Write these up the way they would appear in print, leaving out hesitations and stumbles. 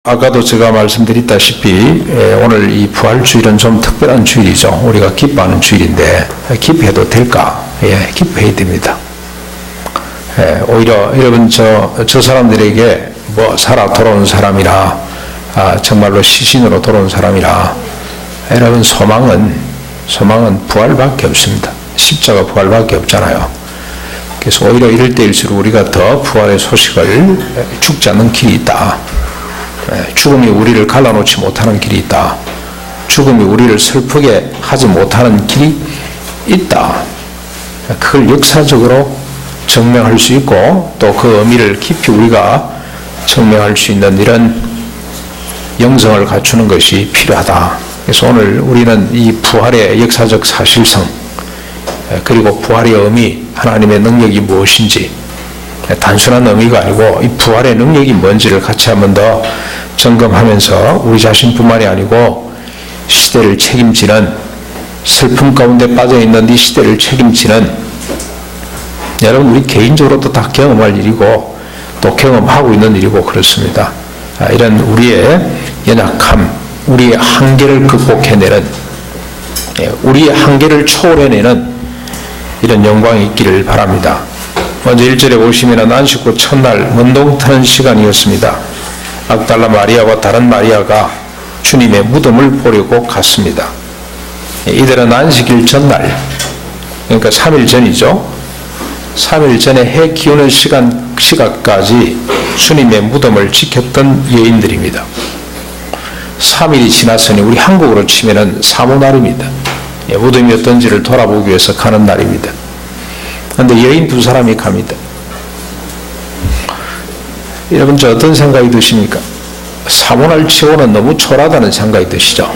아까도 제가 말씀드렸다시피 오늘 이 부활주일은 좀 특별한 주일이죠. 우리가 기뻐하는 주일인데 기뻐해도 될까? 예, 기뻐해야 됩니다. 오히려 여러분 저 사람들에게 뭐 살아 돌아온 사람이라 정말로 시신으로 돌아온 사람이라 여러분 소망은 부활밖에 없습니다. 십자가 부활밖에 없잖아요. 그래서 오히려 이럴 때일수록 우리가 더 부활의 소식을 죽지 않는 길이 있다. 죽음이 우리를 갈라놓지 못하는 길이 있다. 죽음이 우리를 슬프게 하지 못하는 길이 있다. 그걸 역사적으로 증명할 수 있고 또 그 의미를 깊이 우리가 증명할 수 있는 이런 영성을 갖추는 것이 필요하다. 그래서 오늘 우리는 이 부활의 역사적 사실성 그리고 부활의 의미, 하나님의 능력이 무엇인지 단순한 의미가 아니고 이 부활의 능력이 뭔지를 같이 한번 더 점검하면서 우리 자신뿐만이 아니고 시대를 책임지는 슬픔 가운데 빠져있는 이 시대를 책임지는 여러분 우리 개인적으로도 다 경험할 일이고 또 경험하고 있는 일이고 그렇습니다. 이런 우리의 연약함, 우리의 한계를 극복해내는 우리의 한계를 초월해내는 이런 영광이 있기를 바랍니다. 먼저 1절에 보시면 안식 후 첫날 문동 트는 시간이었습니다. 막달라 마리아와 다른 마리아가 주님의 무덤을 보려고 갔습니다. 이들은 안식일 전날, 그러니까 3일 전이죠. 3일 전에 해 기우는 시각까지 주님의 무덤을 지켰던 여인들입니다. 3일이 지났으니 우리 한국으로 치면은 사모날입니다. 무덤이 어떤지를 돌아보기 위해서 가는 날입니다. 그런데 여인 두 사람이 갑니다. 여러분 저 어떤 생각이 드십니까? 사모날 치고는 너무 초라하다는 생각이 드시죠?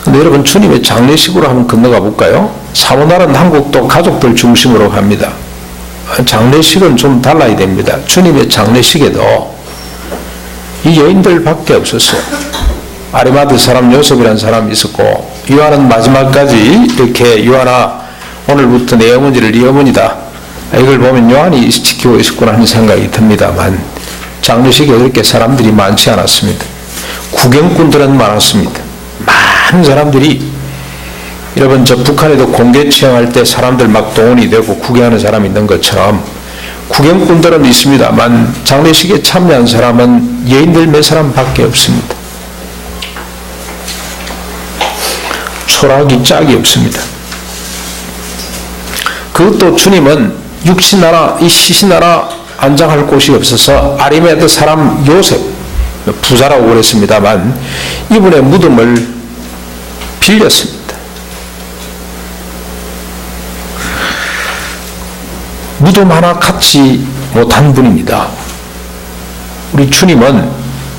근데 여러분 주님의 장례식으로 한번 건너가 볼까요? 사모날은 한국도 가족들 중심으로 갑니다. 장례식은 좀 달라야 됩니다. 주님의 장례식에도 이 여인들밖에 없었어요. 아리마드 사람 요셉이라는 사람이 있었고 요한은 마지막까지 이렇게 요한아 오늘부터 내 어머니를 네 어머니다. 이걸 보면 요한이 지키고 있었구나 하는 생각이 듭니다만 장례식에 그렇게 사람들이 많지 않았습니다. 구경꾼들은 많았습니다. 많은 사람들이 여러분 저 북한에도 공개 취향할 때 사람들 막 동원이 되고 구경하는 사람이 있는 것처럼 구경꾼들은 있습니다만 장례식에 참여한 사람은 여인들 몇 사람밖에 없습니다. 초라하기 짝이 없습니다. 그것도 주님은 육신 하나, 이 시신 하나 안장할 곳이 없어서 아리마드 사람 요셉, 부자라고 그랬습니다만 이분의 무덤을 빌렸습니다. 무덤 하나 갖지 못한 분입니다. 우리 주님은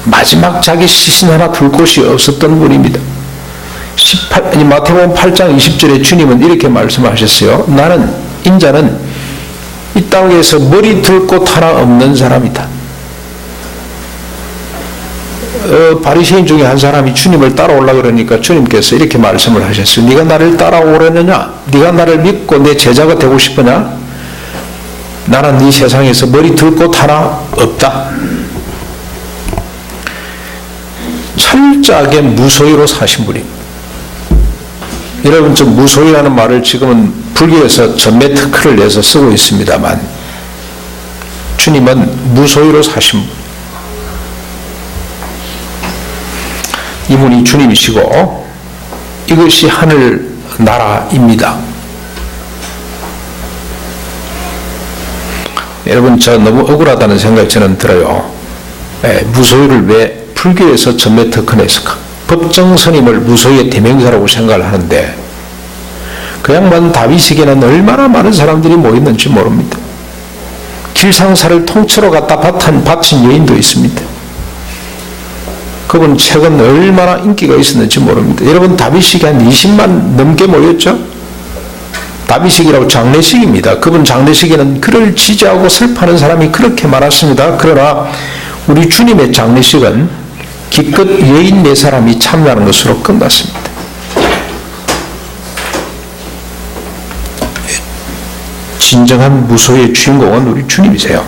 마지막 자기 시신 하나 둘 곳이 없었던 분입니다. 마태복음 8장 20절에 주님은 이렇게 말씀하셨어요. 나는 인자는 이 땅에서 머리 둘 곳 하나 없는 사람이다. 바리새인 중에 한 사람이 주님을 따라오려고 그러니까 주님께서 이렇게 말씀을 하셨어요. 네가 나를 따라오려느냐? 네가 나를 믿고 내 제자가 되고 싶으냐? 나는 이 세상에서 머리 둘 곳 하나 없다. 철저하게 무소유로 사신 분입니다. 여러분 저 무소유라는 말을 지금은 불교에서 전매 특허를 내서 쓰고 있습니다만 주님은 무소유로 사신 분. 이분이 주님이시고 이것이 하늘 나라입니다. 여러분 저 너무 억울하다는 생각이 저는 들어요. 무소유를 왜 불교에서 전매 특허 냈을까? 법정 스님을 무소유의 대명사라고 생각을 하는데 그 양반 다윗에게는 얼마나 많은 사람들이 모였는지 모릅니다. 길상사를 통째로 갖다 바친 여인도 있습니다. 그분 책은 얼마나 인기가 있었는지 모릅니다. 여러분 다윗식이 한 20만 넘게 모였죠? 다윗식이라고 장례식입니다. 그분 장례식에는 그를 지지하고 슬퍼하는 사람이 그렇게 많았습니다. 그러나 우리 주님의 장례식은 기껏 여인 4사람이 참여하는 것으로 끝났습니다. 진정한 무소유의 주인공은 우리 주님이세요.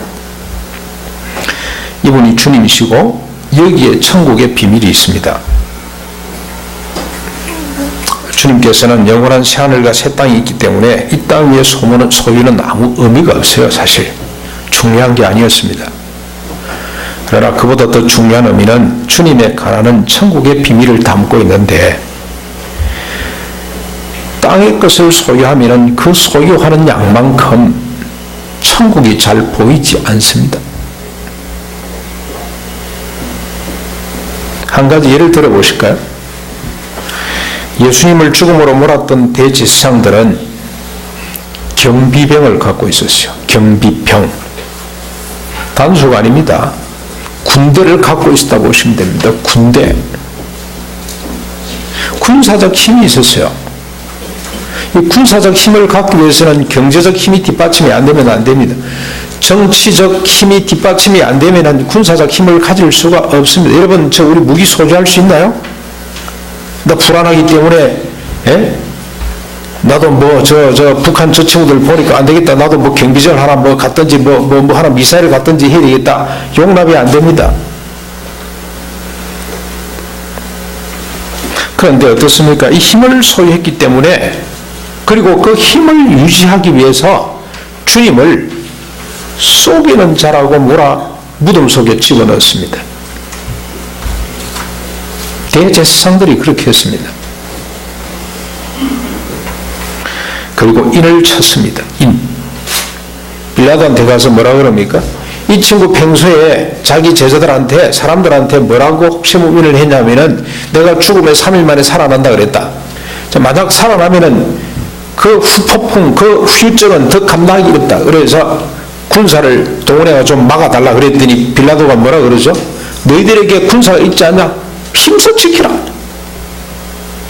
이분이 주님이시고 여기에 천국의 비밀이 있습니다. 주님께서는 영원한 새하늘과 새 땅이 있기 때문에 이 땅 위의 소유는 아무 의미가 없어요. 사실 중요한 게 아니었습니다. 그러나 그보다 더 중요한 의미는 주님의 가라는 천국의 비밀을 담고 있는데, 땅의 것을 소유하면 그 소유하는 양만큼 천국이 잘 보이지 않습니다. 한 가지 예를 들어 보실까요? 예수님을 죽음으로 몰았던 대제사장들은 경비병을 갖고 있었어요. 경비병. 단수가 아닙니다. 군대를 갖고 있었다 보시면 됩니다. 군대. 군사적 힘이 있었어요. 이 군사적 힘을 갖기 위해서는 경제적 힘이 뒷받침이 안 되면 안 됩니다. 정치적 힘이 뒷받침이 안 되면 군사적 힘을 가질 수가 없습니다. 여러분, 우리 무기 소지할 수 있나요? 나 불안하기 때문에, 나도 북한 저 친구들 보니까 안 되겠다. 나도 경비전 하나 갔든지 하나 미사일 갔든지 해야 되겠다. 용납이 안 됩니다. 그런데 어떻습니까? 이 힘을 소유했기 때문에, 그리고 그 힘을 유지하기 위해서 주님을 속이는 자라고 무덤 속에 집어넣었습니다. 대제사장들이 그렇게 했습니다. 그리고 인을 쳤습니다. 빌라도한테 가서 뭐라 그럽니까? 이 친구 평소에 자기 제자들한테, 사람들한테 뭐라고 혹시 인을 했냐면은 내가 죽음에 3일 만에 살아난다 그랬다. 만약 살아나면은 그 후폭풍, 그 후유증은 더 감당하기 어렵다. 그래서 군사를 동원해가 좀 막아달라 그랬더니 빌라도가 뭐라 그러죠? 너희들에게 군사가 있지 않냐? 힘써 지키라.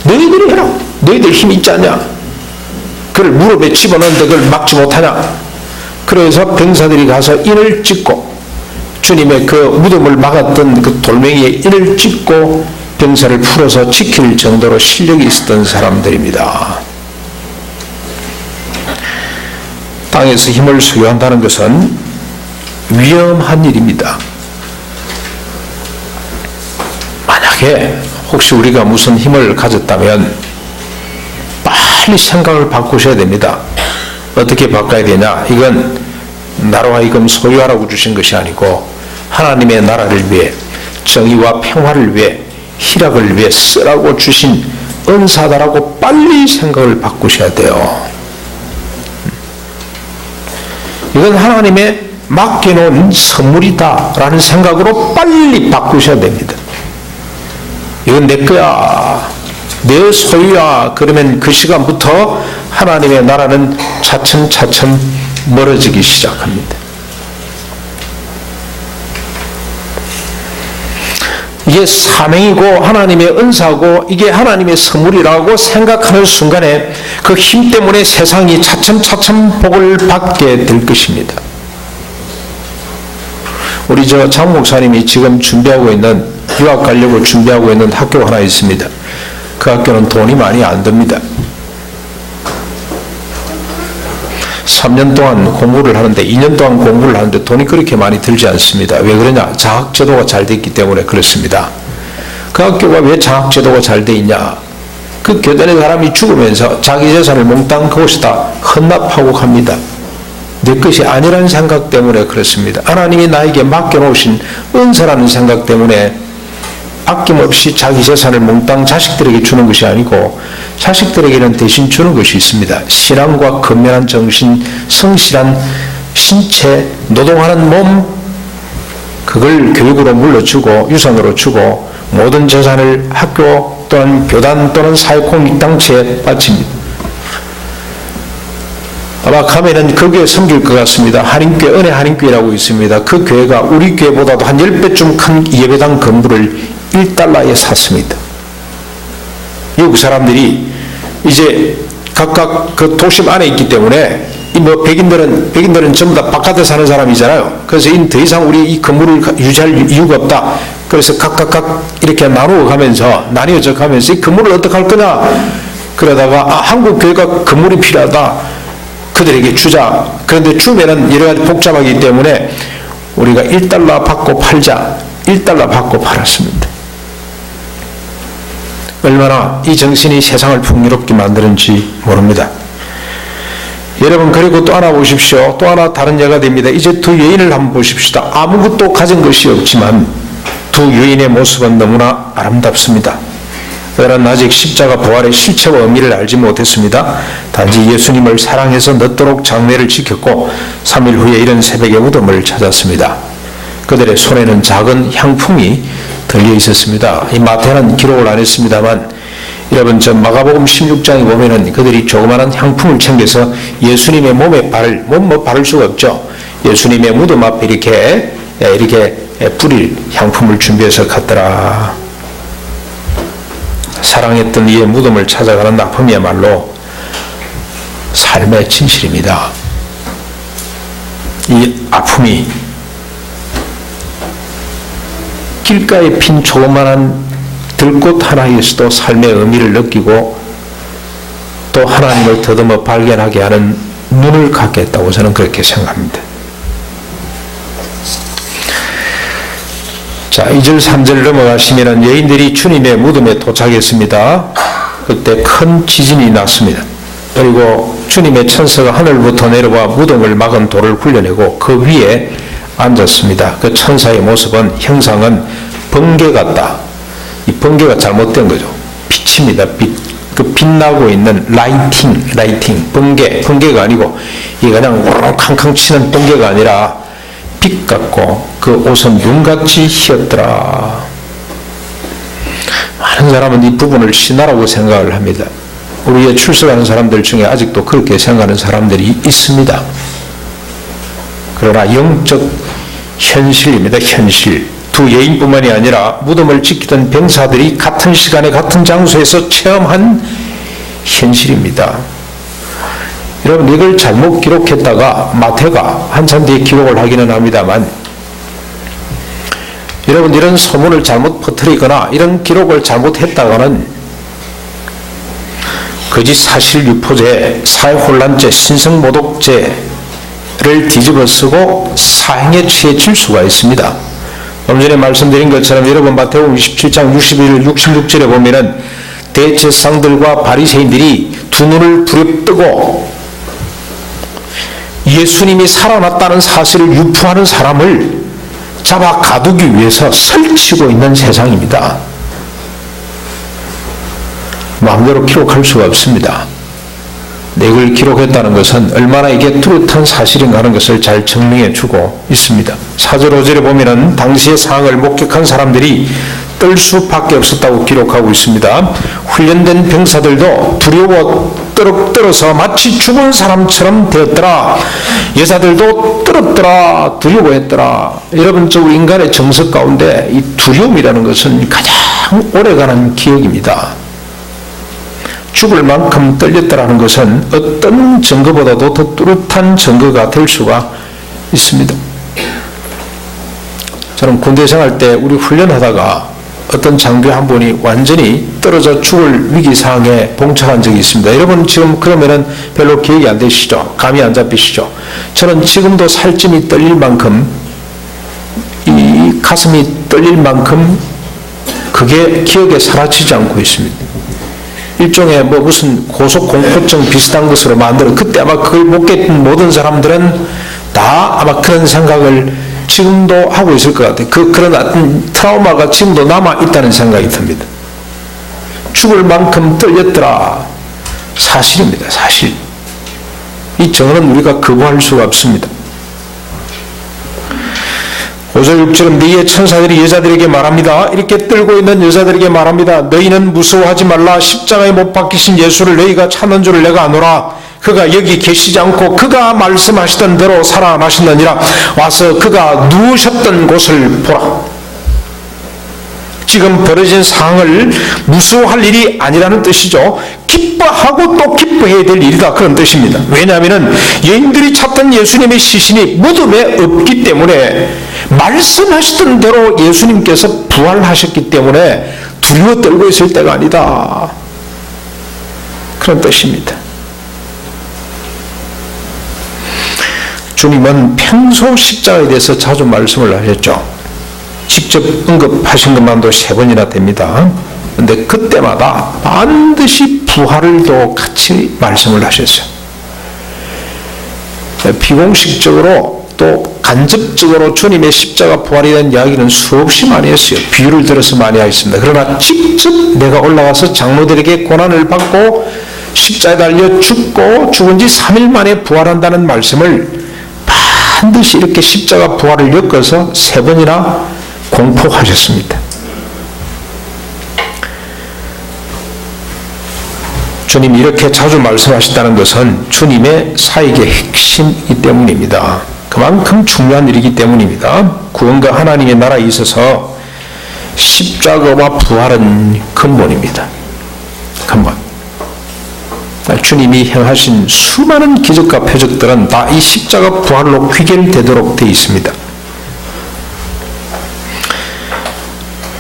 너희들이 해라. 너희들 힘이 있지 않냐? 그걸 무릎에 집어넣는데 그걸 막지 못하냐? 그래서 병사들이 가서 인을 찍고, 주님의 그 무덤을 막았던 그 돌멩이에 인을 찍고 병사를 풀어서 지킬 정도로 실력이 있었던 사람들입니다. 땅에서 힘을 소유한다는 것은 위험한 일입니다. 만약에 혹시 우리가 무슨 힘을 가졌다면 빨리 생각을 바꾸셔야 됩니다. 어떻게 바꿔야 되냐? 이건 나로 하여금 소유하라고 주신 것이 아니고 하나님의 나라를 위해, 정의와 평화를 위해, 희락을 위해 쓰라고 주신 은사다라고 빨리 생각을 바꾸셔야 돼요. 이건 하나님의 맡겨놓은 선물이다라는 생각으로 빨리 바꾸셔야 됩니다. 이건 내 거야, 내 소유야. 그러면 그 시간부터 하나님의 나라는 차츰차츰 멀어지기 시작합니다. 이게 사명이고 하나님의 은사고 이게 하나님의 선물이라고 생각하는 순간에 그 힘 때문에 세상이 차츰차츰 복을 받게 될 것입니다. 우리 장 목사님이 지금 준비하고 있는, 유학 가려고 준비하고 있는 학교가 하나 있습니다. 그 학교는 돈이 많이 안 듭니다. 3년 동안 공부를 하는데, 2년 동안 공부를 하는데 돈이 그렇게 많이 들지 않습니다. 왜 그러냐? 장학제도가 잘 돼 있기 때문에 그렇습니다. 그 학교가 왜 장학제도가 잘 돼 있냐? 그 교단의 사람이 죽으면서 자기 재산을 몽땅 그것이다 헌납하고 갑니다. 내 것이 아니라는 생각 때문에 그렇습니다. 하나님이 나에게 맡겨놓으신 은사라는 생각 때문에 아낌없이 자기 재산을 몽땅 자식들에게 주는 것이 아니고 자식들에게는 대신 주는 것이 있습니다. 신앙과 근면한 정신, 성실한 신체, 노동하는 몸, 그걸 교육으로 물려주고 유산으로 주고 모든 재산을 학교 또는 교단 또는 사회공익단체에 바칩니다. 아마 가면은 그 교회 섬길 것 같습니다. 한인교회, 은혜 한인교회라고 있습니다. 그 교회가 우리 교회보다도 한 10배쯤 큰 예배당 건물을 $1에 샀습니다. 미국 사람들이 이제 각각 그 도심 안에 있기 때문에 백인들은 전부 다 바깥에 사는 사람이잖아요. 그래서 더 이상 우리 이 건물을 유지할 이유가 없다. 그래서 각각 이렇게 나뉘어져 가면서 이 건물을 어떻게 할 거냐? 그러다가 한국 교회가 건물이 필요하다. 그들에게 주자. 그런데 주면은 여러 가지 복잡하기 때문에 우리가 1달러 받고 팔자, 1달러 받고 팔았습니다. 얼마나 이 정신이 세상을 풍요롭게 만드는지 모릅니다. 여러분, 그리고 또 하나 보십시오. 또 하나 다른 예가 됩니다. 이제 두 여인을 한번 보십시다. 아무것도 가진 것이 없지만 두 여인의 모습은 너무나 아름답습니다. 그들은 아직 십자가 부활의 실체와 의미를 알지 못했습니다. 단지 예수님을 사랑해서 늦도록 장례를 지켰고 3일 후에 이른 새벽에 무덤을 찾았습니다. 그들의 손에는 작은 향품이 들려 있었습니다. 이 마태는 기록을 안 했습니다만, 여러분, 저 마가복음 16장에 보면은 그들이 조그마한 향품을 챙겨서 예수님의 몸에 바를 수가 없죠. 예수님의 무덤 앞에 이렇게 뿌릴 향품을 준비해서 갔더라. 사랑했던 이의 무덤을 찾아가는 아픔이야말로 삶의 진실입니다. 이 아픔이 길가에 핀 조그마한 들꽃 하나에서도 삶의 의미를 느끼고 또 하나님을 더듬어 발견하게 하는 눈을 갖게 했다고 저는 그렇게 생각합니다. 자, 2절 3절 넘어가시면 여인들이 주님의 무덤에 도착했습니다. 그때 큰 지진이 났습니다. 그리고 주님의 천사가 하늘부터 내려와 무덤을 막은 돌을 굴려내고 그 위에 앉았습니다. 그 천사의 모습은, 형상은 번개 같다. 이 번개가 잘못된 거죠. 빛입니다. 빛. 그 빛나고 있는 라이팅, 번개가 아니고 이게 그냥 오르륵 캉캉 치는 번개가 아니라 빛 같고 그 옷은 눈같이 희었더라. 많은 사람은 이 부분을 신화라고 생각을 합니다. 우리의 출석하는 사람들 중에 아직도 그렇게 생각하는 사람들이 있습니다. 그러나 영적 현실입니다. 현실. 두 여인뿐만이 아니라 무덤을 지키던 병사들이 같은 시간에 같은 장소에서 체험한 현실입니다. 여러분, 이걸 잘못 기록했다가 마태가 한참 뒤에 기록을 하기는 합니다만, 여러분, 이런 소문을 잘못 퍼뜨리거나 이런 기록을 잘못했다가는 거짓 사실 유포죄, 사회혼란죄, 신성모독죄를 뒤집어 쓰고 사형에 처해질 수가 있습니다. 좀 전에 말씀드린 것처럼 여러분, 마태복음 27장 61, 66절에 보면은 대제사장들과 바리새인들이 두 눈을 부릅뜨고 예수님이 살아났다는 사실을 유포하는 사람을 잡아 가두기 위해서 설치고 있는 세상입니다. 마음대로 기록할 수가 없습니다. 이걸 기록했다는 것은 얼마나 이게 뚜렷한 사실인가 하는 것을 잘 증명해 주고 있습니다. 4절 5절에 보면은 당시의 상황을 목격한 사람들이 떨 수밖에 없었다고 기록하고 있습니다. 훈련된 병사들도 두려워 떨어서 마치 죽은 사람처럼 되었더라. 여자들도 떨었더라. 두려워했더라. 여러분, 저 인간의 정서 가운데 이 두려움이라는 것은 가장 오래가는 기억입니다. 죽을 만큼 떨렸다라는 것은 어떤 증거보다도 더 뚜렷한 증거가 될 수가 있습니다. 저는 군대 생활 때 우리 훈련하다가 어떤 장교 한 분이 완전히 떨어져 죽을 위기 상황에 봉착한 적이 있습니다. 여러분, 지금 그러면은 별로 기억이 안 되시죠? 감이 안 잡히시죠? 저는 지금도 살찜이 떨릴 만큼, 이 가슴이 떨릴 만큼 그게 기억에 사라지지 않고 있습니다. 일종의 무슨 고소공포증 비슷한 것으로 만들어, 그때 아마 그걸 못 깼던 모든 사람들은 다 아마 그런 생각을 지금도 하고 있을 것 같아요. 그런 어떤 트라우마가 지금도 남아있다는 생각이 듭니다. 죽을 만큼 떨렸더라. 사실입니다. 사실. 이 정언은 우리가 거부할 수가 없습니다. 5절 6절은 너희의 천사들이 여자들에게 말합니다. 이렇게 떨고 있는 여자들에게 말합니다. 너희는 무서워하지 말라. 십자가에 못 박히신 예수를 너희가 찾는 줄을 내가 아노라. 그가 여기 계시지 않고 그가 말씀하시던 대로 살아나셨느니라. 와서 그가 누우셨던 곳을 보라. 지금 벌어진 상황을 무서워할 일이 아니라는 뜻이죠. 기뻐하고 또 기뻐해야 될 일이다, 그런 뜻입니다. 왜냐하면 여인들이 찾던 예수님의 시신이 무덤에 없기 때문에, 말씀하시던 대로 예수님께서 부활하셨기 때문에 두려워 떨고 있을 때가 아니다, 그런 뜻입니다. 주님은 평소 십자가에 대해서 자주 말씀을 하셨죠. 직접 언급하신 것만도 3번이나 됩니다. 그런데 그때마다 반드시 부활을도 같이 말씀을 하셨어요. 비공식적으로 또 간접적으로 주님의 십자가 부활에 대한 이야기는 수없이 많이 했어요. 비유를 들어서 많이 하였습니다. 그러나 직접 내가 올라가서 장로들에게 고난을 받고 십자가에 달려 죽고 죽은 지 3일 만에 부활한다는 말씀을 반드시 이렇게 십자가 부활을 엮어서 3번이나 공포하셨습니다. 주님이 이렇게 자주 말씀하셨다는 것은 주님의 사역의 핵심이기 때문입니다. 그만큼 중요한 일이기 때문입니다. 구원과 하나님의 나라에 있어서 십자가와 부활은 근본입니다. 근본. 주님이 행하신 수많은 기적과 표적들은 다 이 십자가 부활로 귀결되도록 되어 있습니다.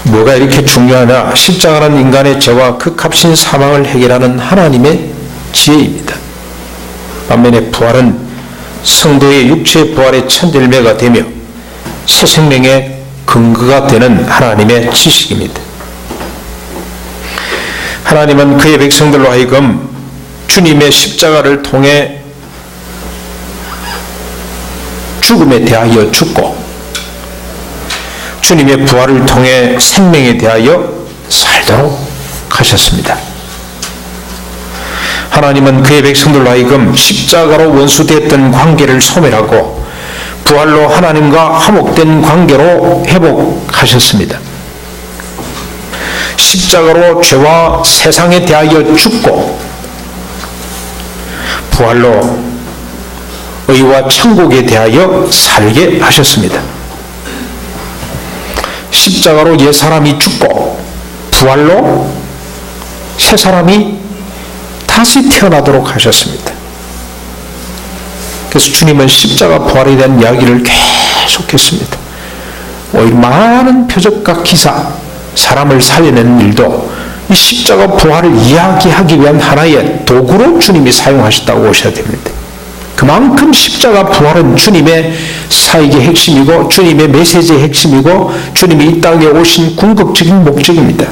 뭐가 이렇게 중요하냐? 십자가는 인간의 죄와 극값인 사망을 해결하는 하나님의 지혜입니다. 반면에 부활은 성도의 육체의 부활의 첫 열매가 되며 새 생명의 근거가 되는 하나님의 지식입니다. 하나님은 그의 백성들로 하여금 주님의 십자가를 통해 죽음에 대하여 죽고 주님의 부활을 통해 생명에 대하여 살도록 하셨습니다. 하나님은 그의 백성들로 하여금 십자가로 원수되었던 관계를 소멸하고 부활로 하나님과 화목된 관계로 회복하셨습니다. 십자가로 죄와 세상에 대하여 죽고 부활로 의와 천국에 대하여 살게 하셨습니다. 십자가로 옛사람이 죽고 부활로 새사람이 다시 태어나도록 하셨습니다. 그래서 주님은 십자가 부활에 대한 이야기를 계속했습니다. 오히려 많은 표적과 기사, 사람을 살려내는 일도 이 십자가 부활을 이야기하기 위한 하나의 도구로 주님이 사용하셨다고 보셔야 됩니다. 그만큼 십자가 부활은 주님의 사역의 핵심이고 주님의 메시지의 핵심이고 주님이 이 땅에 오신 궁극적인 목적입니다.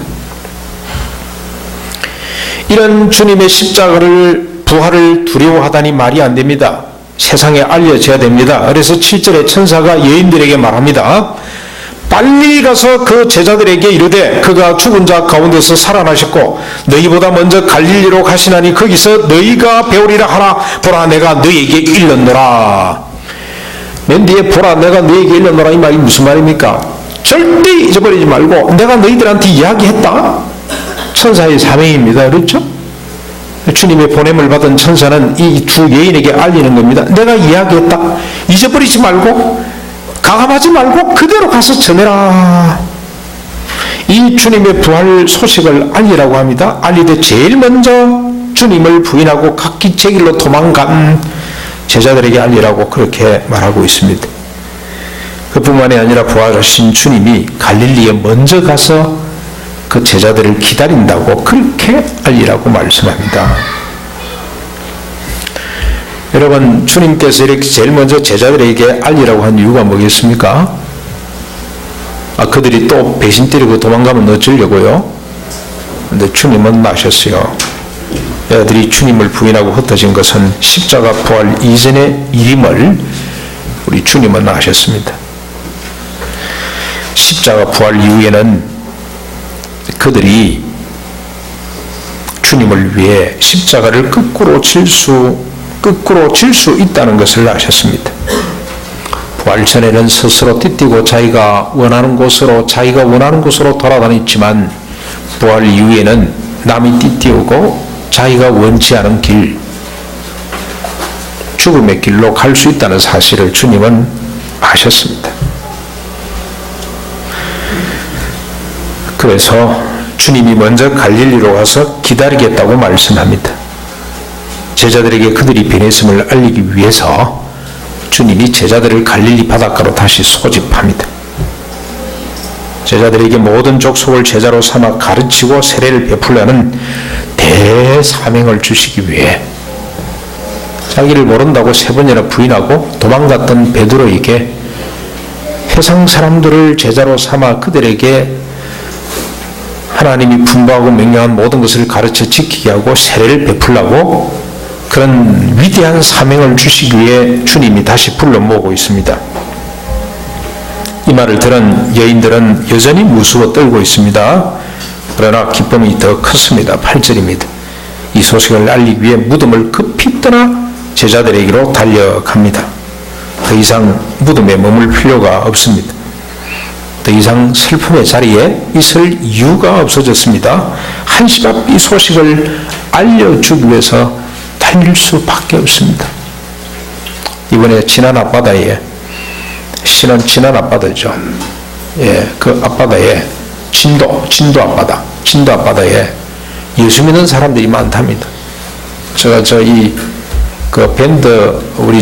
이런 주님의 십자가를 부활을 두려워하다니 말이 안 됩니다. 세상에 알려져야 됩니다. 그래서 7절에 천사가 여인들에게 말합니다. 빨리 가서 그 제자들에게 이르되 그가 죽은 자 가운데서 살아나셨고 너희보다 먼저 갈릴리로 가시나니 거기서 너희가 배우리라 하라. 보라 내가 너희에게 일렀노라. 맨 뒤에 보라 내가 너희에게 일렀노라 이 말이 무슨 말입니까? 절대 잊어버리지 말고 내가 너희들한테 이야기했다. 천사의 사명입니다. 그렇죠? 주님의 보냄을 받은 천사는 이 두 여인에게 알리는 겁니다. 내가 이야기했다. 잊어버리지 말고 가감하지 말고 그대로 가서 전해라. 이 주님의 부활 소식을 알리라고 합니다. 알리되 제일 먼저 주님을 부인하고 각기 제 길로 도망간 제자들에게 알리라고 그렇게 말하고 있습니다. 그뿐만이 아니라 부활하신 주님이 갈릴리에 먼저 가서 그 제자들을 기다린다고 그렇게 알리라고 말씀합니다. 여러분, 주님께서 이렇게 제일 먼저 제자들에게 알리라고 한 이유가 뭐겠습니까? 그들이 또 배신 때리고 도망가면 어쩌려고요? 근데 주님은 아셨어요. 애들이 주님을 부인하고 흩어진 것은 십자가 부활 이전의 일임을 우리 주님은 아셨습니다. 십자가 부활 이후에는 그들이 주님을 위해 십자가를 거꾸로 질 수 있다는 것을 아셨습니다. 부활 전에는 스스로 띠뛰고 자기가 원하는 곳으로 돌아다녔지만 부활 이후에는 남이 띠뛰고 자기가 원치 않은 길, 죽음의 길로 갈 수 있다는 사실을 주님은 아셨습니다. 그래서 주님이 먼저 갈릴리로 가서 기다리겠다고 말씀합니다. 제자들에게 그들이 변했음을 알리기 위해서 주님이 제자들을 갈릴리 바닷가로 다시 소집합니다. 제자들에게 모든 족속을 제자로 삼아 가르치고 세례를 베풀려는 대사명을 주시기 위해 자기를 모른다고 3번이나 부인하고 도망갔던 베드로에게 세상 사람들을 제자로 삼아 그들에게 하나님이 분부하고 명령한 모든 것을 가르쳐 지키게 하고 세례를 베풀라고 그런 위대한 사명을 주시기 위해 주님이 다시 불러 모으고 있습니다. 이 말을 들은 여인들은 여전히 무서워 떨고 있습니다. 그러나 기쁨이 더 컸습니다. 8절입니다. 이 소식을 알리기 위해 무덤을 급히 떠나 제자들에게로 달려갑니다. 더 이상 무덤에 머물 필요가 없습니다. 더 이상 슬픔의 자리에 있을 이유가 없어졌습니다. 한시 앞 이 소식을 알려주기 위해서 달릴 수밖에 없습니다. 이번에 지난 앞바다에 신은 지난 앞바다죠. 그 앞바다에 진도 앞바다에 예수 믿는 사람들이 많답니다. 제가 그 밴드 우리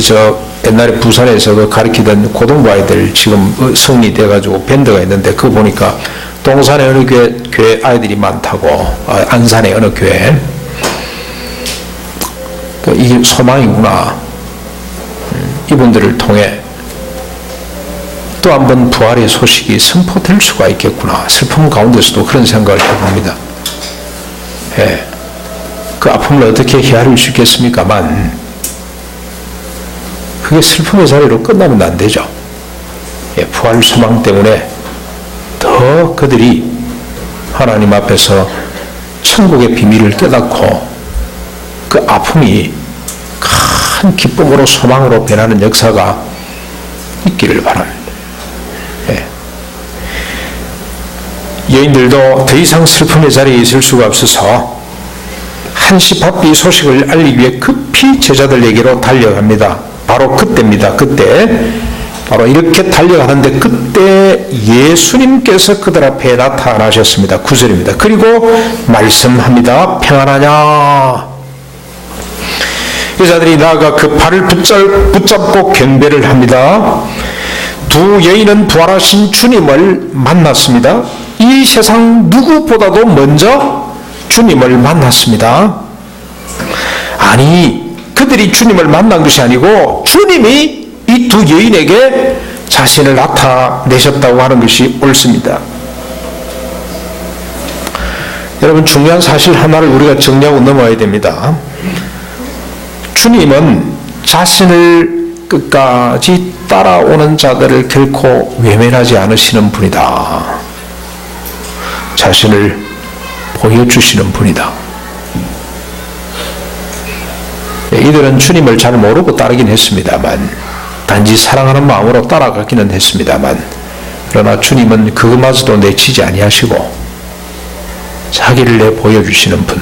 옛날에 부산에서도 가르치던 고등부 아이들 지금 성인이 돼가지고 밴드가 있는데 그거 보니까 동산에 어느 교회 아이들이 많다고 안산에 어느 교회 이게 소망이구나. 이분들을 통해 또 한 번 부활의 소식이 선포될 수가 있겠구나. 슬픔 가운데서도 그런 생각을 해봅니다. 그 아픔을 어떻게 헤아릴 수 있겠습니까만 그게 슬픔의 자리로 끝나면 안 되죠. 부활 소망 때문에 더 그들이 하나님 앞에서 천국의 비밀을 깨닫고 그 아픔이 큰 기쁨으로 소망으로 변하는 역사가 있기를 바랍니다. 여인들도 더 이상 슬픔의 자리에 있을 수가 없어서 한시 바삐 소식을 알리기 위해 급히 제자들에게로 달려갑니다. 바로 그때입니다. 그때 바로 이렇게 달려가는데 그때 예수님께서 그들 앞에 나타나셨습니다. 9절입니다. 그리고 말씀합니다. 평안하냐? 여자들이 나아가 그 발을 붙잡고 경배를 합니다. 두 여인은 부활하신 주님을 만났습니다. 이 세상 누구보다도 먼저 주님을 만났습니다. 아니, 그들이 주님을 만난 것이 아니고 주님이 이 두 여인에게 자신을 나타내셨다고 하는 것이 옳습니다. 여러분, 중요한 사실 하나를 우리가 정리하고 넘어야 됩니다. 주님은 자신을 끝까지 따라오는 자들을 결코 외면하지 않으시는 분이다. 자신을 보여주시는 분이다. 이들은 주님을 잘 모르고 따르긴 했습니다만, 단지 사랑하는 마음으로 따라가기는 했습니다만, 그러나 주님은 그것마저도 내치지 아니하시고 자기를 내 보여주시는 분.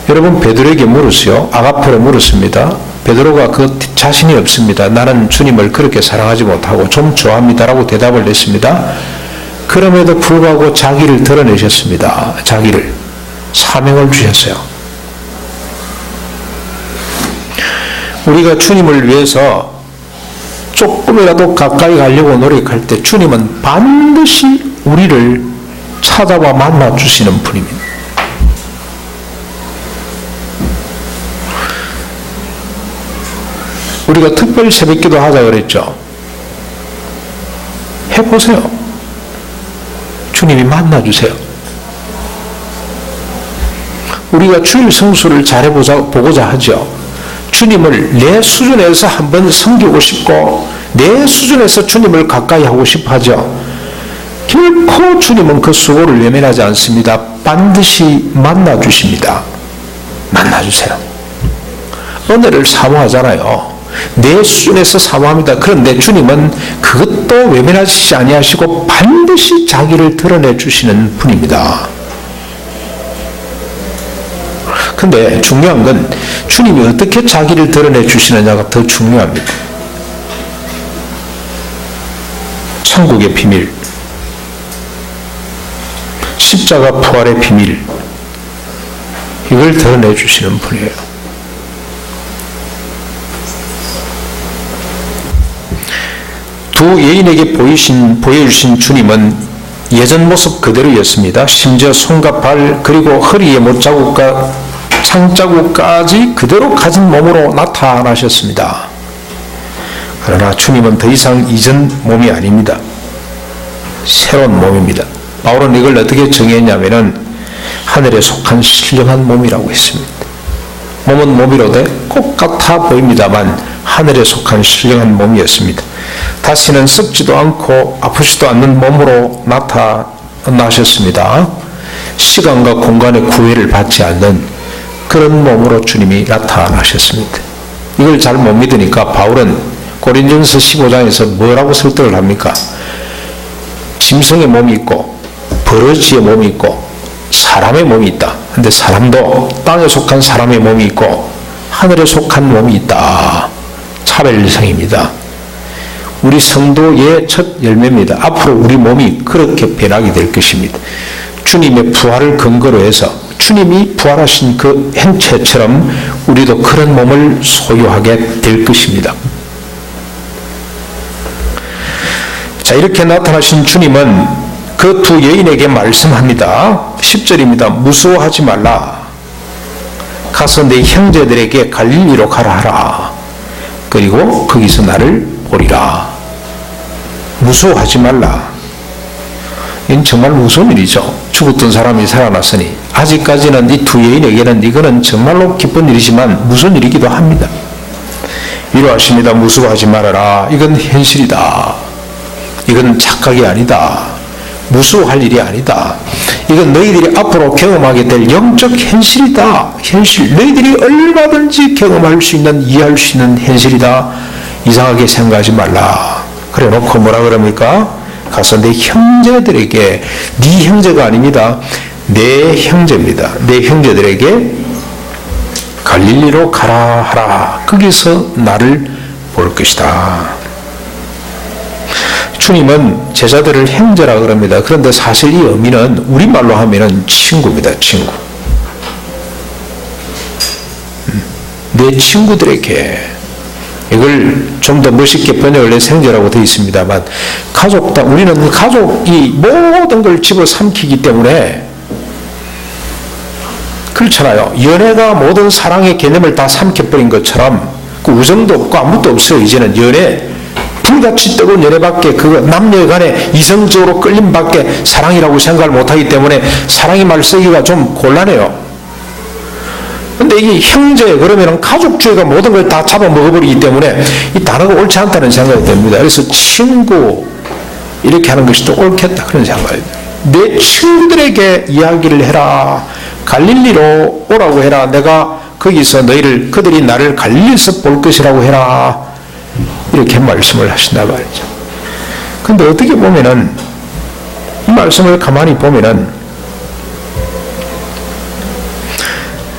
여러분, 베드로에게 물었어요. 아가페로 물었습니다. 베드로가 그 자신이 없습니다. 나는 주님을 그렇게 사랑하지 못하고 좀 좋아합니다라고 대답을 했습니다. 그럼에도 불구하고 자기를 드러내셨습니다. 자기를 사명을 주셨어요. 우리가 주님을 위해서 조금이라도 가까이 가려고 노력할 때 주님은 반드시 우리를 찾아와 만나 주시는 분입니다. 우리가 특별 새벽기도 하자 그랬죠. 해보세요. 주님이 만나주세요. 우리가 주일 성수를 보고자 하죠. 주님을 내 수준에서 한번 섬기고 싶고 내 수준에서 주님을 가까이 하고 싶어 하죠. 결코 주님은 그 수고를 외면하지 않습니다. 반드시 만나주십니다. 만나주세요. 은혜를 사모하잖아요. 내 수준에서 사모합니다. 그런데 주님은 그것도 외면하시지 아니하시고 반드시 자기를 드러내 주시는 분입니다. 근데 중요한 건 주님이 어떻게 자기를 드러내 주시느냐가 더 중요합니다. 천국의 비밀, 십자가 부활의 비밀, 이걸 드러내 주시는 분이에요. 두 여인에게 보여주신 주님은 예전 모습 그대로였습니다. 심지어 손과 발 그리고 허리에 못자국과 창자국까지 그대로 가진 몸으로 나타나셨습니다. 그러나 주님은 더 이상 이전 몸이 아닙니다. 새로운 몸입니다. 바울은 이걸 어떻게 정의했냐면은 하늘에 속한 신령한 몸이라고 했습니다. 몸은 몸이로되 똑같아 보입니다만 하늘에 속한 신령한 몸이었습니다. 다시는 썩지도 않고 아프지도 않는 몸으로 나타나셨습니다. 시간과 공간의 구애를 받지 않는 그런 몸으로 주님이 나타나셨습니다. 이걸 잘 못 믿으니까 바울은 고린전서 15장에서 뭐라고 설득을 합니까? 짐승의 몸이 있고 버러지의 몸이 있고 사람의 몸이 있다. 근데 사람도 땅에 속한 사람의 몸이 있고 하늘에 속한 몸이 있다. 차별성입니다. 우리 성도의 첫 열매입니다. 앞으로 우리 몸이 그렇게 변하게 될 것입니다. 주님의 부활을 근거로 해서 주님이 부활하신 그 행체처럼 우리도 그런 몸을 소유하게 될 것입니다. 자, 이렇게 나타나신 주님은 그 두 여인에게 말씀합니다. 10절입니다. 무서워하지 말라. 가서 내 형제들에게 갈릴리로 가라 하라. 그리고 거기서 나를 보리라. 무서워하지 말라. 이건 정말 무서운 일이죠. 죽었던 사람이 살아났으니 아직까지는 이 두 여인에게는 이거는 정말로 기쁜 일이지만 무서운 일이기도 합니다. 위로하십니다. 무서워하지 말아라. 이건 현실이다. 이건 착각이 아니다. 무서워할 일이 아니다. 이건 너희들이 앞으로 경험하게 될 영적 현실이다. 현실. 너희들이 얼마든지 경험할 수 있는, 이해할 수 있는 현실이다. 이상하게 생각하지 말라. 그래 놓고 뭐라 그럽니까? 가서 내 형제들에게, 네 형제가 아닙니다. 내 형제입니다. 내 형제들에게 갈릴리로 가라 하라. 거기서 나를 볼 것이다. 주님은 제자들을 형제라 그럽니다. 그런데 사실 이 의미는 우리말로 하면은 친구입니다. 친구. 내 친구들에게, 이걸 좀 더 멋있게 번역을 해서 형제라고 되어 있습니다만, 가족다. 우리는 가족이 모든 걸 집어삼키기 때문에 그렇잖아요. 연애가 모든 사랑의 개념을 다 삼켜버린 것처럼 그 우정도 없고 아무것도 없어요. 이제는 연애, 불같이 뜨거운 연애밖에, 그거 남녀 간의 이성적으로 끌림밖에 사랑이라고 생각을 못하기 때문에 사랑이 말 쓰기가 좀 곤란해요. 근데 이게 형제, 그러면은 가족주의가 모든 걸 다 잡아먹어버리기 때문에 이 단어가 옳지 않다는 생각이 듭니다. 그래서 친구, 이렇게 하는 것이 또 옳겠다, 그런 생각입니다. 내 친구들에게 이야기를 해라. 갈릴리로 오라고 해라. 내가 거기서 너희를, 그들이 나를 갈릴리에서 볼 것이라고 해라. 이렇게 말씀을 하신다 말이죠. 근데 어떻게 보면은, 이 말씀을 가만히 보면은,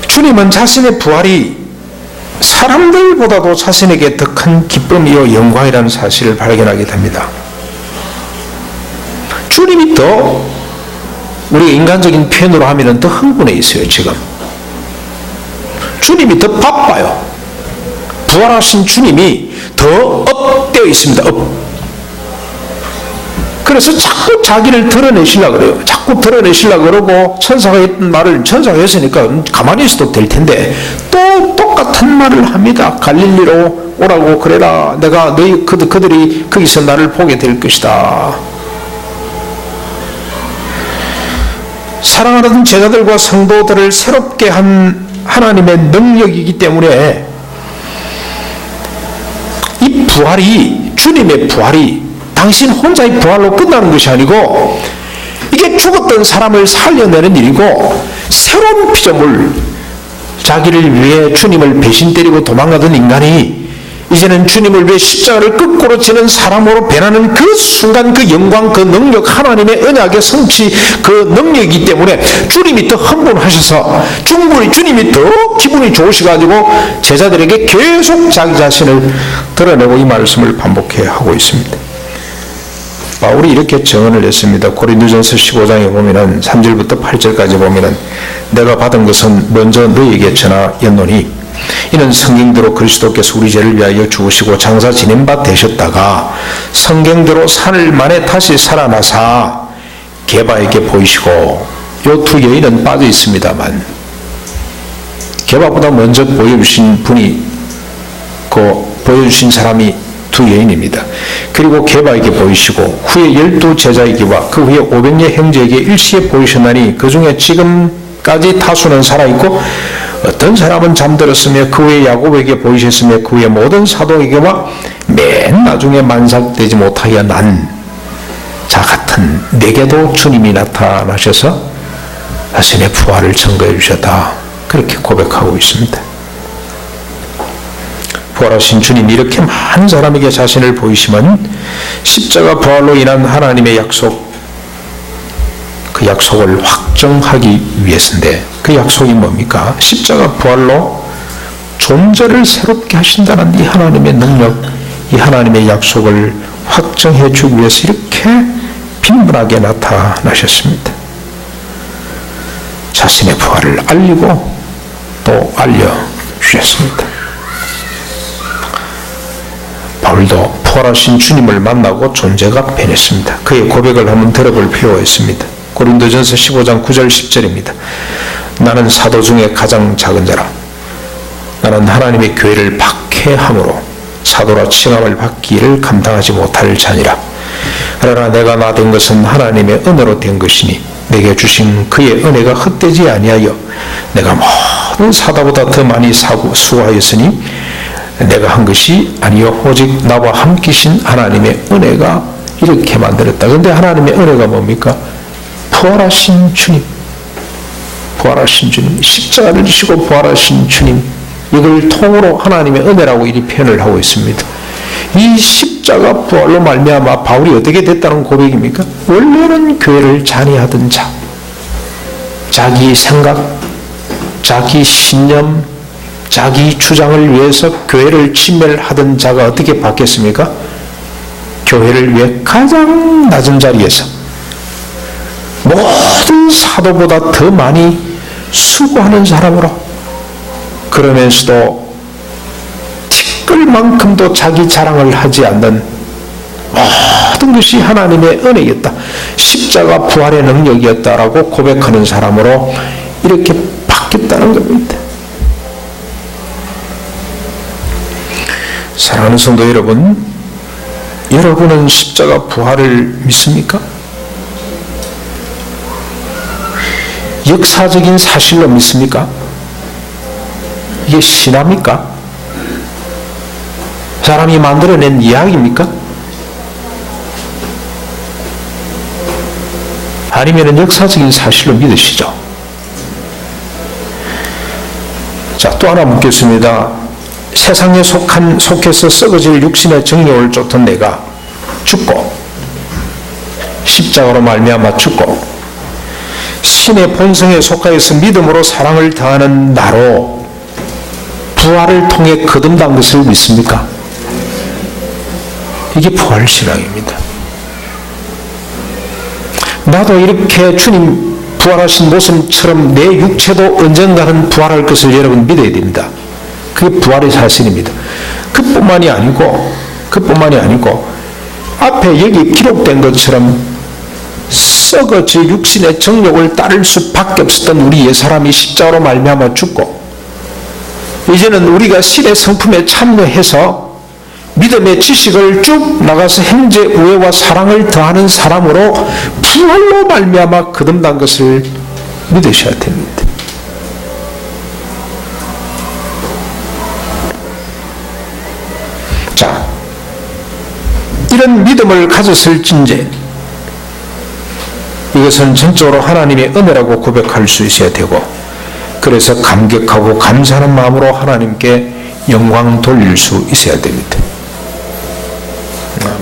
주님은 자신의 부활이 사람들보다도 자신에게 더 큰 기쁨이요 영광이라는 사실을 발견하게 됩니다. 주님이 더, 우리가 인간적인 표현으로 하면 더 흥분해 있어요. 지금 주님이 더 바빠요. 부활하신 주님이 더 업되어 있습니다. 업. 그래서 자꾸 자기를 드러내시려고 그래요. 자꾸 드러내시려고 그러고, 천사가 했던 말을 천사가 했으니까 가만히 있어도 될 텐데 또 똑같은 말을 합니다. 갈릴리로 오라고 그래라. 내가 그들이 거기서 나를 보게 될 것이다. 사랑하는 제자들과 성도들을 새롭게 한 하나님의 능력이기 때문에 이 부활이, 주님의 부활이 당신 혼자의 부활로 끝나는 것이 아니고 이게 죽었던 사람을 살려내는 일이고, 새로운 피조물, 자기를 위해 주님을 배신 때리고 도망가던 인간이 이제는 주님을 위해 십자가를 거꾸로 지는 사람으로 변하는 그 순간, 그 영광, 그 능력, 하나님의 언약의 성취, 그 능력이기 때문에 주님이 더 흥분하셔서 주님이 더 기분이 좋으셔가지고 제자들에게 계속 자기 자신을 드러내고 이 말씀을 반복해 하고 있습니다. 바울이 이렇게 증언을 했습니다. 고린도전서 15장에 보면은 3절부터 8절까지 보면은 내가 받은 것은 먼저 너희에게 전하였노니 이는 성경대로 그리스도께서 우리 죄를 위하여 죽으시고 장사 지낸 바 되셨다가 성경대로 사흘 만에 다시 살아나사 게바에게 보이시고, 요 두 여인은 빠져 있습니다만 게바보다 먼저 보여주신 분이 보여주신 사람이 두 여인입니다. 그리고 게바에게 보이시고 후에 12제자에게와 그 후에 500여 형제에게 일시에 보이셨나니 그 중에 지금까지 다수는 살아있고 어떤 사람은 잠들었으며 그 후에 야곱에게 보이셨으며 그 후에 모든 사도에게와 맨 나중에 만삭되지 못하여 난 자 같은 내게도 주님이 나타나셔서 자신의 부활을 증거해 주셨다. 그렇게 고백하고 있습니다. 부활하신 주님이 이렇게 많은 사람에게 자신을 보이시면 십자가 부활로 인한 하나님의 약속, 그 약속을 확정하기 위해서인데 그 약속이 뭡니까? 십자가 부활로 존재를 새롭게 하신다는 이 하나님의 능력, 이 하나님의 약속을 확정해 주기 위해서 이렇게 빈번하게 나타나셨습니다. 자신의 부활을 알리고 또 알려주셨습니다. 바울도 부활하신 주님을 만나고 존재가 변했습니다. 그의 고백을 한번 들어볼 필요가 있습니다. 고린도전서 15장 9절 10절입니다. 나는 사도 중에 가장 작은 자라. 나는 하나님의 교회를 박해함으로 사도라 칭함을 받기를 감당하지 못할 자니라. 그러나 내가 나 된 것은 하나님의 은혜로 된 것이니 내게 주신 그의 은혜가 헛되지 아니하여 내가 모든 사도보다 더 많이 수고하였으니 내가 한 것이 아니요 오직 나와 함께신 하나님의 은혜가 이렇게 만들었다. 그런데 하나님의 은혜가 뭡니까? 부활하신 주님, 부활하신 주님, 십자가를 지시고 부활하신 주님, 이걸 통으로 하나님의 은혜라고 이 표현을 하고 있습니다. 이 십자가 부활로 말미암아 바울이 어떻게 됐다는 고백입니까? 원래는 교회를 잔해하던 자, 자기 생각, 자기 신념, 자기 주장을 위해서 교회를 침멸하던 자가 어떻게 바뀌었습니까? 교회를 위해 가장 낮은 자리에서 모든 사도보다 더 많이 수고하는 사람으로, 그러면서도 티끌만큼도 자기 자랑을 하지 않는 모든 것이 하나님의 은혜였다, 십자가 부활의 능력이었다라고 고백하는 사람으로 이렇게 바뀌었다는 겁니다. 사랑하는 성도 여러분, 여러분은 십자가 부활을 믿습니까? 역사적인 사실로 믿습니까? 이게 신화입니까? 사람이 만들어낸 이야기입니까? 아니면 역사적인 사실로 믿으시죠? 자, 또 하나 묻겠습니다. 세상에 속해서 썩어질 육신의 정욕을 쫓던 내가 죽고 십자가로 말미암아 죽고 신의 본성에 속하여서 믿음으로 사랑을 다하는 나로 부활을 통해 거듭난 것을 믿습니까? 이게 부활신앙입니다. 나도 이렇게 주님 부활하신 모습처럼 내 육체도 언젠가는 부활할 것을 여러분 믿어야 됩니다. 그게 부활의 사실입니다. 그뿐만이 아니고 앞에 여기 기록된 것처럼 썩어질 육신의 정욕을 따를 수밖에 없었던 우리 옛사람이 십자가로 말미암아 죽고 이제는 우리가 신의 성품에 참여해서 믿음의 지식을 쭉 나가서 형제 우애와 사랑을 더하는 사람으로 부활로 말미암아 거듭난 것을 믿으셔야 됩니다. 자, 이런 믿음을 가졌을진제 이것은 전적으로 하나님의 은혜라고 고백할 수 있어야 되고, 그래서 감격하고 감사하는 마음으로 하나님께 영광 돌릴 수 있어야 됩니다.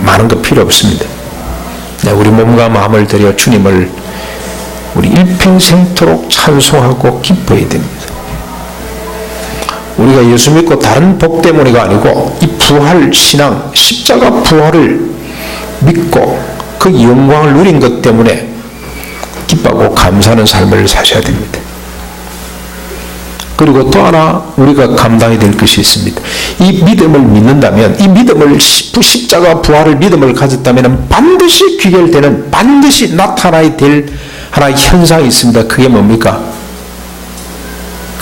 많은 거 필요 없습니다. 우리 몸과 마음을 들여 주님을 우리 일평생토록 찬송하고 기뻐해야 됩니다. 우리가 예수 믿고 다른 복 때문이가 아니고 이 부활 신앙, 십자가 부활을 믿고 그 영광을 누린 것 때문에 기뻐하고 감사하는 삶을 사셔야 됩니다. 그리고 또 하나 우리가 감당해야 될 것이 있습니다. 이 믿음을 믿는다면, 이 믿음을 십자가 부활을 믿음을 가졌다면 반드시 귀결되는, 반드시 나타나야 될 하나의 현상이 있습니다. 그게 뭡니까?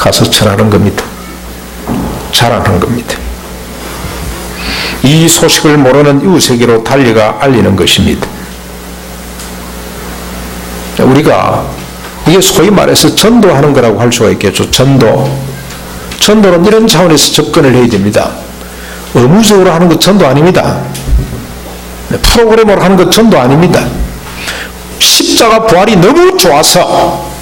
가서 전하는 겁니다. 자랑하는 겁니다. 이 소식을 모르는 이웃에게로 달려가 알리는 것입니다. 우리가 이게 소위 말해서 전도하는 거라고 할 수가 있겠죠. 전도는 이런 차원에서 접근을 해야 됩니다. 의무적으로 하는 것 전도 아닙니다. 프로그램으로 하는 것 전도 아닙니다. 십자가 부활이 너무 좋아서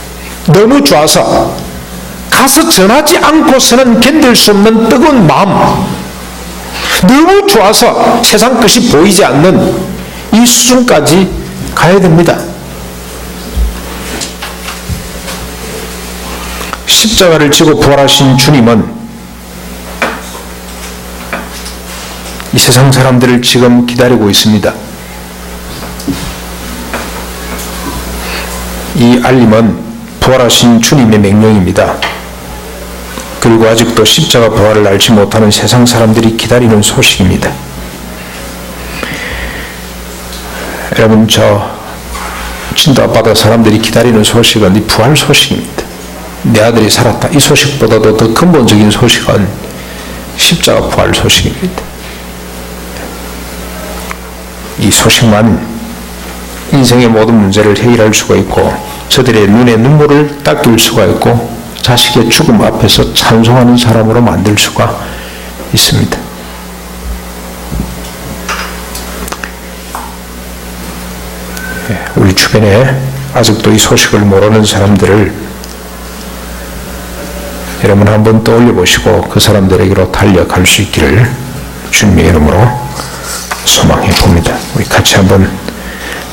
가서 전하지 않고서는 견딜 수 없는 뜨거운 마음, 너무 좋아서 세상 것이 보이지 않는 이 수준까지 가야 됩니다. 십자가를 지고 부활하신 주님은 이 세상 사람들을 지금 기다리고 있습니다. 이 알림은 부활하신 주님의 명령입니다. 그리고 아직도 십자가 부활을 알지 못하는 세상 사람들이 기다리는 소식입니다. 여러분, 진도받아 사람들이 기다리는 소식은 이 부활 소식입니다. 내 아들이 살았다. 이 소식보다도 더 근본적인 소식은 십자가 부활 소식입니다. 이 소식만 인생의 모든 문제를 해결할 수가 있고, 저들의 눈에 눈물을 닦을 수가 있고, 자식의 죽음 앞에서 찬송하는 사람으로 만들 수가 있습니다. 우리 주변에 아직도 이 소식을 모르는 사람들을 여러분 한번 떠올려 보시고 그 사람들에게로 달려갈 수 있기를 주님의 이름으로 소망해 봅니다. 우리 같이 한번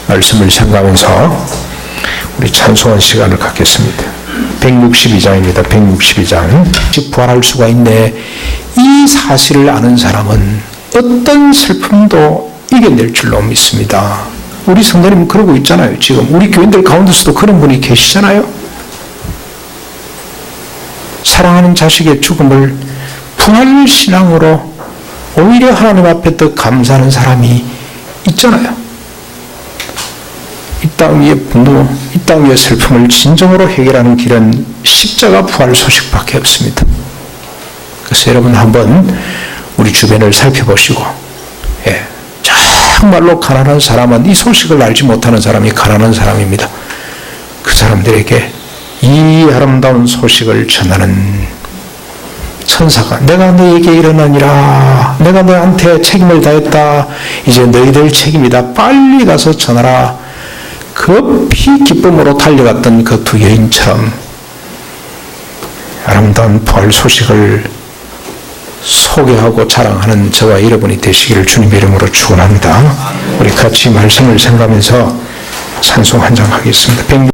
말씀을 생각하면서 우리 찬송한 시간을 갖겠습니다. 162장입니다. 162장. 부활할 수가 있네. 이 사실을 아는 사람은 어떤 슬픔도 이겨낼 줄로 믿습니다. 우리 성도님 그러고 있잖아요. 지금 우리 교인들 가운데서도 그런 분이 계시잖아요. 사랑하는 자식의 죽음을 부활신앙으로 오히려 하나님 앞에 더 감사하는 사람이 있잖아요. 이 땅 위의 분노, 이 땅 위의 슬픔을 진정으로 해결하는 길은 십자가 부활 소식밖에 없습니다. 그래서 여러분 한번 우리 주변을 살펴보시고, 정말로 가난한 사람은 이 소식을 알지 못하는 사람이 가난한 사람입니다. 그 사람들에게 이 아름다운 소식을 전하는 천사가, 내가 너에게 일어나니라, 내가 너한테 책임을 다했다, 이제 너희들 책임이다, 빨리 가서 전하라. 급히 기쁨으로 달려갔던 그 두 여인처럼 아름다운 부활 소식을 소개하고 자랑하는 저와 여러분이 되시기를 주님의 이름으로 축원합니다. 우리 같이 말씀을 생각하면서 찬송 한 장 하겠습니다.